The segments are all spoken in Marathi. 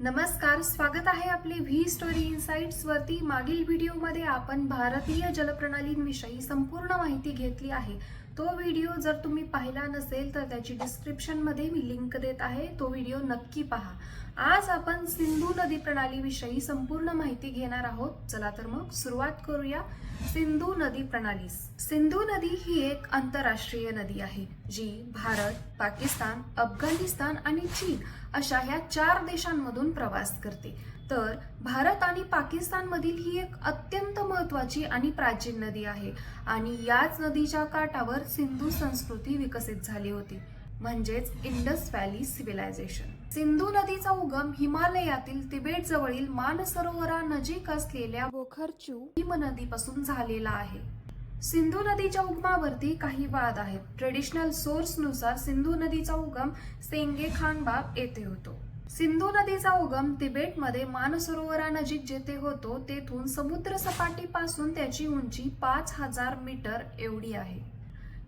नमस्कार, स्वागत आहे आपले व्ही स्टोरी इनसाइट्स वरती। मागील व्हिडिओमध्ये आपण भारतीय जलप्रणालींविषयी संपूर्ण माहिती घेतली आहे। तो व्हिडिओ जर तुम्ही पाहिला नसेल तर त्याची डिस्क्रिप्शन मध्ये मी लिंक देत आहे, तो व्हिडिओ नक्की पहा। आज आपण सिंधू नदी प्रणालीविषयी संपूर्ण माहिती घेणार आहोत। चला तर मग सुरुवात करूया। सिंधू नदी प्रणाली। सिंधू नदी ही एक आंतरराष्ट्रीय नदी आहे जी भारत, पाकिस्तान, अफगाणिस्तान आणि चीन अशा ह्या 4 देशांमधून प्रवास करते। तर भारत आणि पाकिस्तान मधील ही एक अत्यंत महत्त्वाची आणि प्राचीन नदी आहे आणि याच नदीच्या काठावर सिंधू संस्कृती विकसित झाली होती, म्हणजेच इंडस व्हॅली सिव्हिलायझेशन। सिंधू नदीचा उगम हिमालयातील तिबेट जवळील मानसरोवरानजीक असलेल्या बोखरचू हिमनदीपासून झालेला आहे। सिंधू नदीच्या उगमावरती काही वाद आहेत। ट्रेडिशनल सोर्स नुसार सिंधू नदीचा उगम सेंगे खानबाग येथे होतो। सिंधू नदीचा उगम तिबेटमध्ये मानसरोवरानजीक जेथे होतो तेथून समुद्र सपाटीपासून त्याची उंची 5000 मीटर एवढी आहे।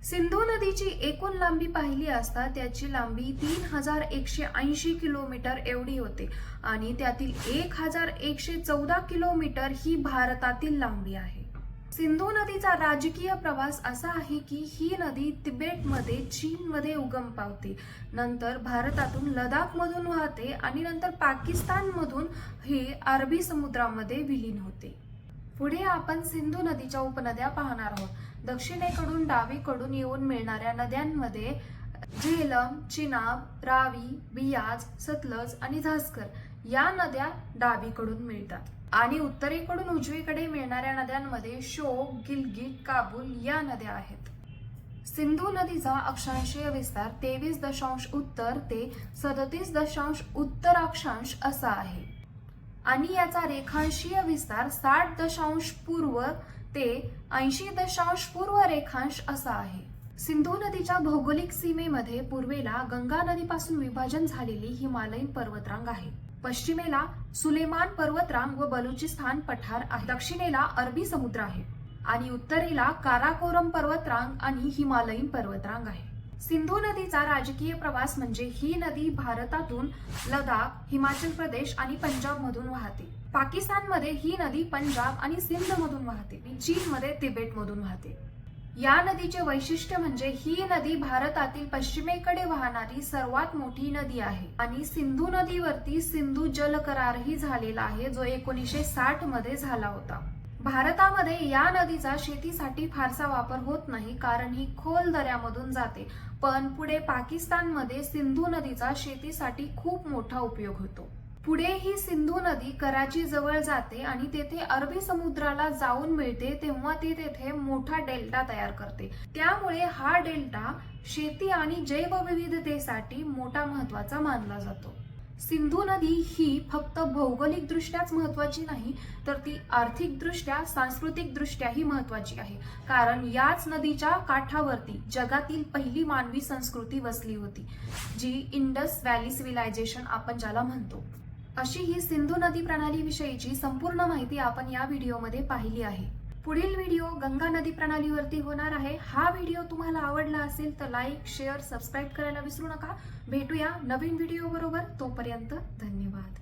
सिंधू नदीची एकूण लांबी पाहिली असता त्याची लांबी 3180 किलोमीटर एवढी होते आणि त्यातील 1114 किलोमीटर ही भारतातील लांबी आहे। सिंधू नदीचा राजकीय प्रवास असा आहे की ही नदी तिबेटमध्ये, चीनमध्ये उगम पावते, नंतर भारतातून लडाखमधून वाहते आणि नंतर पाकिस्तानमधून हे अरबी समुद्रामध्ये विलीन होते। पुढे आपण सिंधू नदीच्या उपनद्या पाहणार आहोत। दक्षिणेकडून डावीकडून येऊन मिळणाऱ्या नद्यांमध्ये झेलम, चिनाब, रावी, बियाज, सतलज आणि झास्कर या नद्या डावीकडून मिळतात आणि उत्तरेकडून उजवीकडे मिळणाऱ्या नद्यांमध्ये शोक, गिलगिट, काबूल या नद्या आहेत। सिंधू नदीचा अक्षांशीय विस्तार 23 उत्तर ते 37 उत्तर अक्षांश असा आहे आणि याचा रेखांशीय विस्तार 60 पूर्व ते 80 पूर्व रेखांश असा आहे। सिंधू नदीच्या भौगोलिक सीमेमध्ये पूर्वेला गंगा नदीपासून विभाजन झालेली हिमालयीन पर्वतरांग आहे, पश्चिमेला सुलेमान पर्वतरांग व बलुचिस्तान पठार आहे, दक्षिणेला अरबी समुद्र आहे आणि उत्तरेला काराकोरम पर्वतरांग आणि हिमालयीन पर्वतरांग आहे। सिंधू नदीचा राजकीय प्रवास म्हणजे ही नदी भारतातून लडाख, हिमाचल प्रदेश आणि पंजाब मधून वाहते। पाकिस्तानमध्ये ही नदी पंजाब आणि सिंध मधून वाहते, चीनमध्ये तिबेट मधून वाहते। या नदीचे वैशिष्ट्य म्हणजे ही नदी भारतातील पश्चिमेकडे वाहणारी सर्वात मोठी नदी आहे आणि सिंधू नदीवरती सिंधू जल करारही झालेला आहे जो 1960 मध्ये झाला होता। भारतामध्ये या नदीचा शेतीसाठी फारसा वापर होत नाही कारण ही खोल दऱ्यामधून जाते, पण पुढे पाकिस्तानमध्ये सिंधू नदीचा शेतीसाठी खूप मोठा उपयोग होतो। पुढे ही सिंधू नदी कराची जवळ जाते आणि तेथे अरबी समुद्राला जाऊन मिळते तेव्हा ती तेथे मोठा डेल्टा तयार करते। त्यामुळे हा डेल्टा शेती आणि जैवविविधतेसाठी मोठा महत्त्वाचा मानला जातो। सिंधू नदी ही फक्त भौगोलिक दृष्ट्याच महत्त्वाची नाही तर ती आर्थिक दृष्ट्या, सांस्कृतिक दृष्ट्याही महत्त्वाची आहे, कारण याच नदीच्या काठावरती जगातील पहिली मानवी संस्कृती वसली होती, जी इंडस व्हॅली सिव्हिलायझेशन आपण ज्याला म्हणतो। अशी ही सिंधू नदी प्रणाली विषयीची संपूर्ण माहिती आपण या व्हिडिओमध्ये पाहिली आहे। पुढील व्हिडिओ गंगा नदी प्रणालीवरती होणार आहे। हा व्हिडिओ तुम्हाला आवडला असेल तर लाईक, शेअर, सबस्क्राईब करायला विसरू नका। भेटूया नवीन व्हिडिओ बरोबर, तोपर्यंत धन्यवाद।